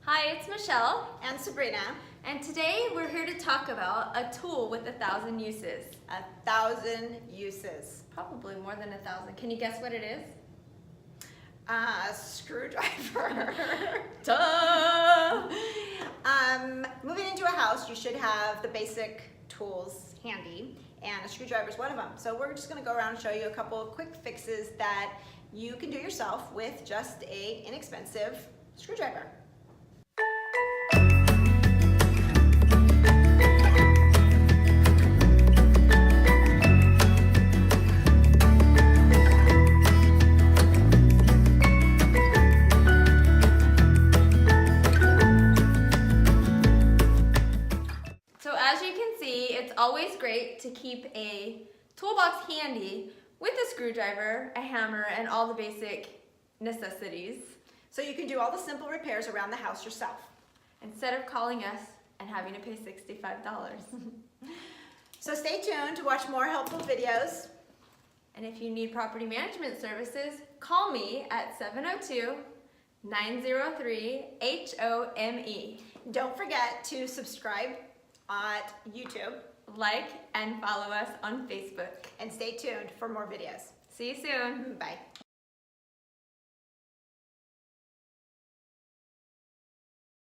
Hi, it's Michelle. And Sabrina. And today we're here to talk about a tool with 1,000 uses. 1,000 uses. Probably more than 1,000. Can you guess what it is? A screwdriver. Duh! Moving into a house, you should have the basic tools handy, and a screwdriver is one of them. So we're just going to go around and show you a couple of quick fixes that you can do yourself with just an inexpensive screwdriver. So as you can see, it's always great to keep a toolbox handy with a screwdriver, a hammer, and all the basic necessities. So you can do all the simple repairs around the house yourself. Instead of calling us and having to pay $65. So stay tuned to watch more helpful videos. And if you need property management services, call me at 702-903-HOME. Don't forget to subscribe at YouTube. Like and follow us on Facebook. And stay tuned for more videos. See you soon. Bye.